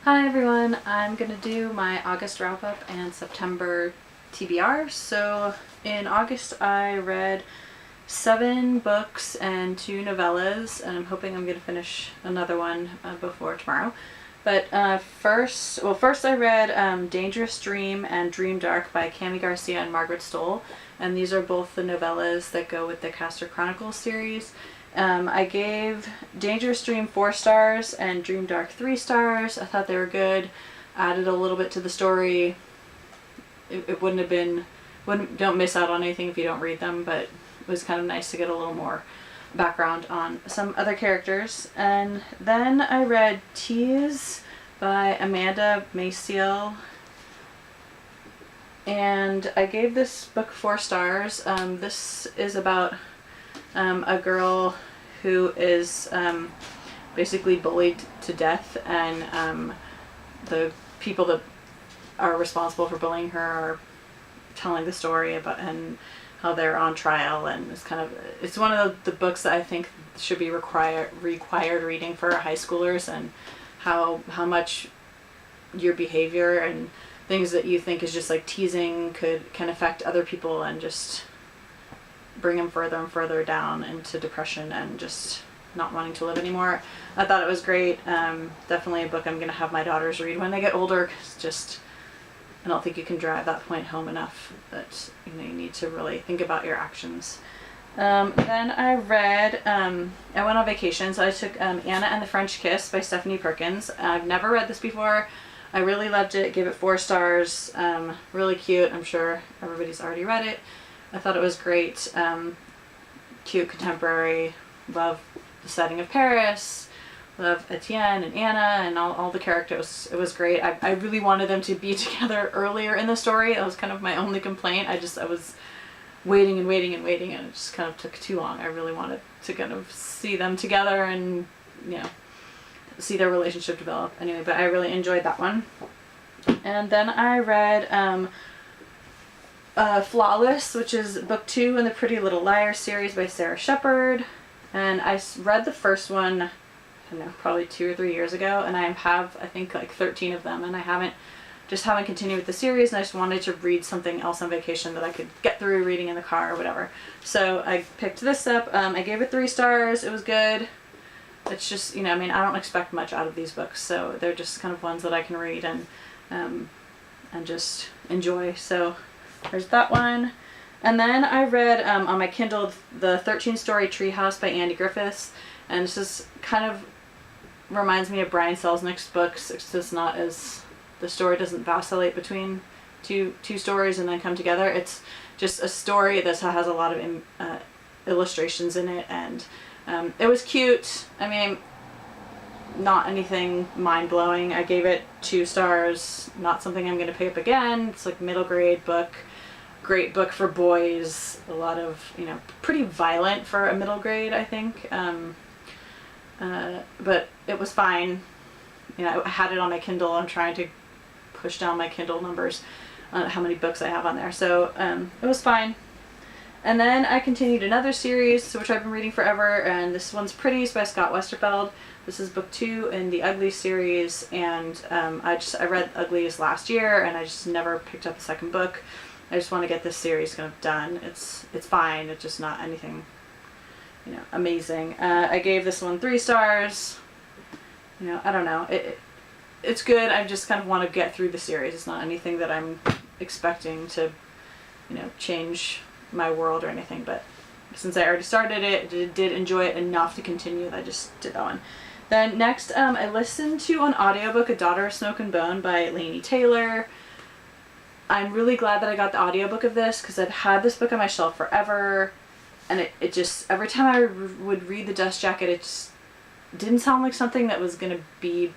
Hi everyone, I'm gonna do my August wrap up and September TBR. So in August I read 7 books and 2 novellas, and I'm hoping I'm gonna finish another one before tomorrow. But first I read Dangerous Dream and Dream Dark by Cami Garcia and Margaret Stoll, and these are both the novellas that go with the Castor Chronicles series. I gave Dangerous Dream 4 stars and Dream Dark 3 stars. I thought they were good. Added a little bit to the story. It wouldn't have been, don't miss out on anything if you don't read them, but it was kind of nice to get a little more background on some other characters. And then I read Tease by Amanda Maciel, and I gave this book 4 stars. This is about a girl who is basically bullied to death, and the people that are responsible for bullying her are telling the story about and how they're on trial, and it's one of the books that I think should be required reading for high schoolers, and how much your behavior and things that you think is just like teasing can affect other people and just bring them further and further down into depression and just not wanting to live anymore. I thought it was great. Definitely a book I'm going to have my daughters read when they get older, 'cause I don't think you can drive that point home enough that you need to really think about your actions. Then I read, I went on vacation, so I took Anna and the French Kiss by Stephanie Perkins. I've never read this before. I really loved it, gave it 4 stars. Really cute. I'm sure everybody's already read it. I thought it was great. Cute, contemporary. Love the setting of Paris. Love Etienne and Anna and all the characters. It was great. I really wanted them to be together earlier in the story. That was kind of my only complaint. I was waiting and waiting and waiting, and it just kind of took too long. I really wanted to kind of see them together and, see their relationship develop. Anyway, but I really enjoyed that one. And then I read Flawless, which is book 2 in the Pretty Little Liars series by Sarah Shepard. And I read the first one, I don't know, probably 2 or 3 years ago, and I have, I think, like 13 of them, and I haven't continued with the series, and I just wanted to read something else on vacation that I could get through reading in the car or whatever. So I picked this up. I gave it 3 stars. It was good. It's just, I don't expect much out of these books, so they're just kind of ones that I can read and just enjoy. So there's that one. And then I read on my Kindle the 13-Story Treehouse by Andy Griffiths, and this is kind of reminds me of Brian Selznick's books. It's just not as, the story doesn't vacillate between two stories and then come together. It's just a story that has a lot of illustrations in it, and it was cute. Not anything mind-blowing. I gave it 2 stars. Not something I'm going to pick up again. It's like middle grade book. Great book for boys. A lot of, pretty violent for a middle grade, I think. But it was fine. I had it on my Kindle. I'm trying to push down my Kindle numbers on how many books I have on there. So it was fine. And then I continued another series, which I've been reading forever, and this one's Pretties by Scott Westerfeld. This is book 2 in the Ugly series, and I read Uglies last year, and I just never picked up a second book. I just want to get this series kind of done. It's fine. It's just not anything, amazing. I gave this one 3 stars. I don't know. It's good. I just kind of want to get through the series. It's not anything that I'm expecting to, change my world or anything. But since I already started it, did enjoy it enough to continue, I just did that one. Then next, I listened to an audiobook, A Daughter of Smoke and Bone by Laini Taylor. I'm really glad that I got the audiobook of this, because I've had this book on my shelf forever, and it just, every time I would read The Dust Jacket, it just didn't sound like something that was going to be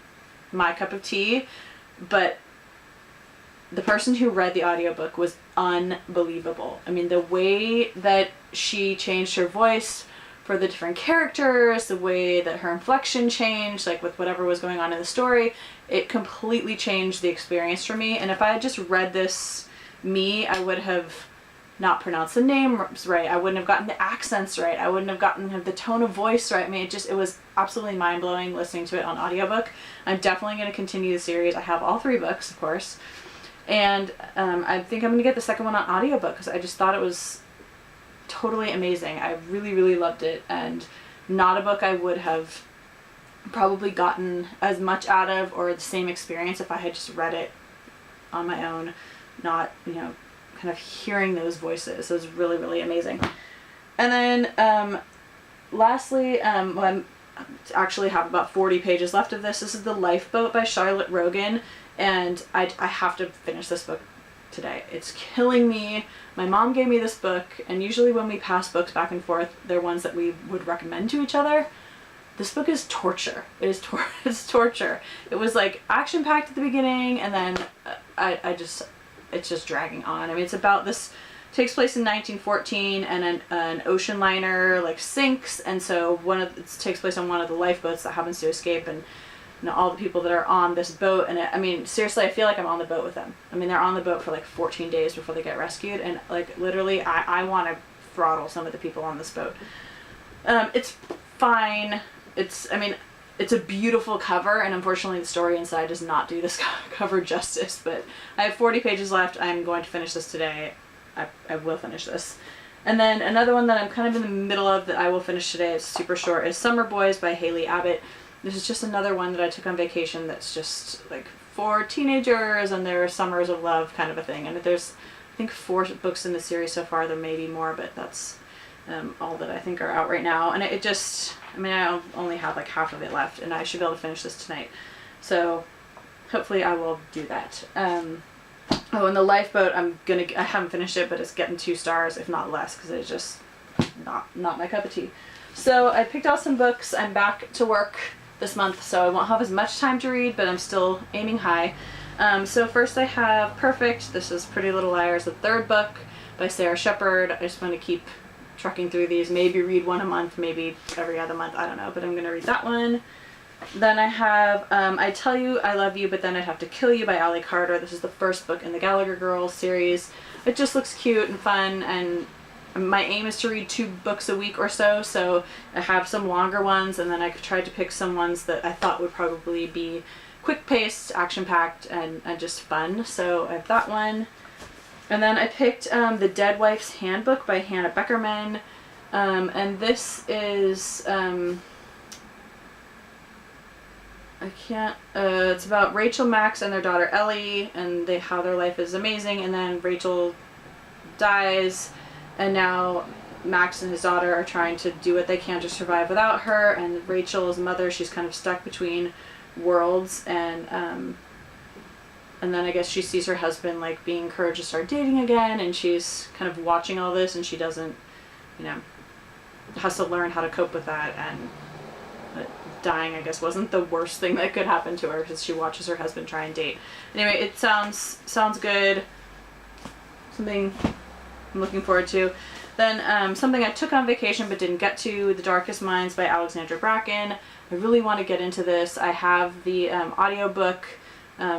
my cup of tea, but the person who read the audiobook was unbelievable. The way that she changed her voice for the different characters, the way that her inflection changed, like with whatever was going on in the story, it completely changed the experience for me. And if I had just read this I would have not pronounce the names right. I wouldn't have gotten the accents right. I wouldn't have gotten the tone of voice right. I mean, it was absolutely mind-blowing listening to it on audiobook. I'm definitely going to continue the series. I have all 3 books, of course. And I think I'm going to get the second one on audiobook because I just thought it was totally amazing. I really, really loved it, and not a book I would have probably gotten as much out of or the same experience if I had just read it on my own, not, kind of hearing those voices. It was really, really amazing. And then lastly, I actually have about 40 pages left of this. This is The Lifeboat by Charlotte Rogan, and I have to finish this book today. It's killing me. My mom gave me this book, and usually when we pass books back and forth, they're ones that we would recommend to each other. This book is torture. It is it's torture. It was like action-packed at the beginning, and then it's just dragging on. I mean, it's about this, takes place in 1914, and an ocean liner like sinks, and so it takes place on one of the lifeboats that happens to escape, and all the people that are on this boat, and I mean, seriously, I feel like I'm on the boat with them. I mean, they're on the boat for like 14 days before they get rescued, and like literally, I want to throttle some of the people on this boat. It's fine. It's a beautiful cover, and unfortunately the story inside does not do this cover justice, but I have 40 pages left. I'm going to finish this today. I will finish this. And then another one that I'm kind of in the middle of that I will finish today, it's super short, is Summer Boys by Haley Abbott. This is just another one that I took on vacation that's just like for teenagers and their summers of love kind of a thing. And there's, I think, 4 books in the series so far. There may be more, but that's all that I think are out right now. And I only have like half of it left, and I should be able to finish this tonight. So hopefully I will do that. And The Lifeboat, I haven't finished it, but it's getting 2 stars, if not less, because it's just not my cup of tea. So I picked out some books. I'm back to work this month, so I won't have as much time to read, but I'm still aiming high. So first I have Perfect. This is Pretty Little Liars, the 3rd book by Sarah Shepard. I just want to keep trucking through these, maybe read one a month, maybe every other month, I don't know, but I'm going to read that one. Then I have I Tell You I Love You, But Then I'd Have to Kill You by Ally Carter. This is the 1st book in the Gallagher Girls series. It just looks cute and fun, and my aim is to read 2 books a week or so I have some longer ones, and then I tried to pick some ones that I thought would probably be quick-paced, action-packed, and just fun. So I have that one. And then I picked The Dead Wife's Handbook by Hannah Beckerman. And this is, it's about Rachel, Max, and their daughter Ellie, and how their life is amazing, and then Rachel dies, and now Max and his daughter are trying to do what they can to survive without her, and Rachel's mother, she's kind of stuck between worlds, and then I guess she sees her husband like being encouraged to start dating again, and she's kind of watching all this, and she doesn't, has to learn how to cope with that, and dying, I guess, wasn't the worst thing that could happen to her because she watches her husband try and date. Anyway, it sounds good. Something I'm looking forward to. Then something I took on vacation but didn't get to, The Darkest Minds by Alexandra Bracken. I really want to get into this. I have the audiobook,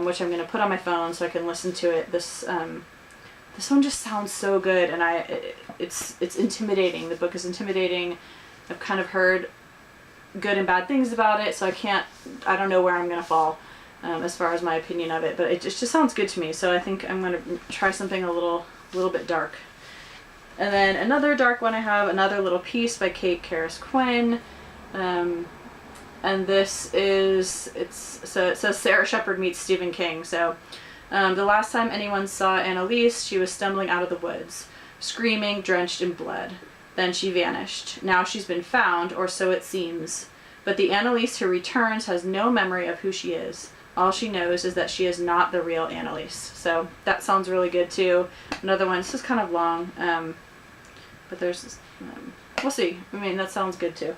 which I'm going to put on my phone so I can listen to it. This one just sounds so good, and it's intimidating. The book is intimidating. I've kind of heard good and bad things about it, so I don't know where I'm going to fall as far as my opinion of it, but it just sounds good to me, so I think I'm going to try something a little bit dark. And then another dark one I have, Another Little Piece by Kate Karis Quinn. And this is, it says Sarah Shepard meets Stephen King. So the last time anyone saw Annalise, she was stumbling out of the woods, screaming, drenched in blood. Then she vanished. Now she's been found, or so it seems. But the Annalise who returns has no memory of who she is. All she knows is that she is not the real Annalise. So that sounds really good too. Another one, this is kind of long, but there's, we'll see. I mean, that sounds good too.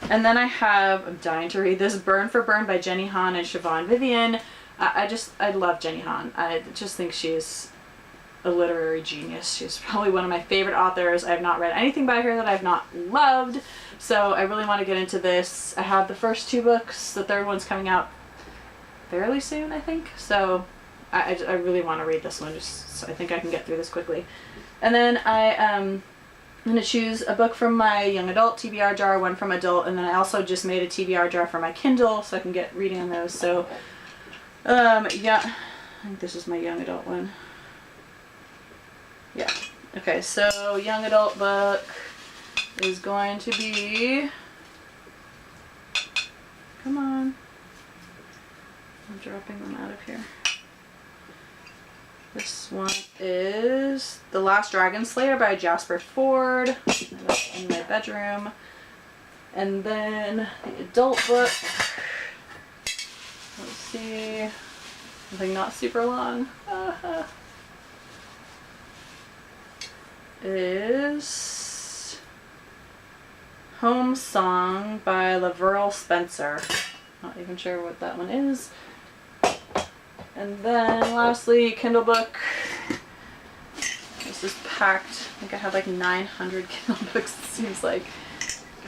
And then I'm dying to read this, Burn for Burn by Jenny Han and Siobhan Vivian. I love Jenny Han. I just think she's a literary genius. She's probably one of my favorite authors. I have not read anything by her that I've not loved, so I really want to get into this. I have the first 2 books. The 3rd one's coming out fairly soon, I think. So I really want to read this one, just so I think I can get through this quickly. And then I'm going to choose a book from my young adult TBR jar, one from adult, and then I also just made a TBR jar for my Kindle so I can get reading on those. So, yeah, I think this is my young adult one. Yeah. Okay, so young adult book is going to be, come on, I'm dropping them out of here. This one is The Last Dragon Slayer by Jasper Fforde. That's in my bedroom. And then the adult book, let's see, something not super long, is Home Song by Laverle Spencer. Not even sure what that one is. And then lastly, Kindle book. This is packed. I think I have like 900 Kindle books, it seems like.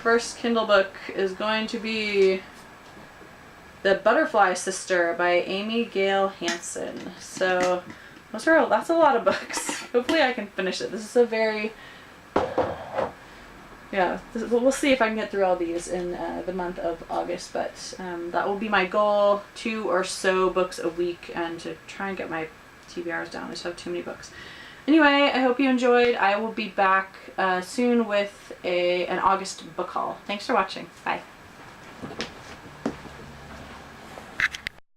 First Kindle book is going to be The Butterfly Sister by Amy Gale Hansen. So that's a lot of books. Hopefully I can finish it. This is a very, yeah, we'll see if I can get through all these in the month of August, but that will be my goal, 2 or so books a week, and to try and get my TBRs down. I just have too many books. Anyway, I hope you enjoyed. I will be back soon with an August book haul. Thanks for watching. Bye.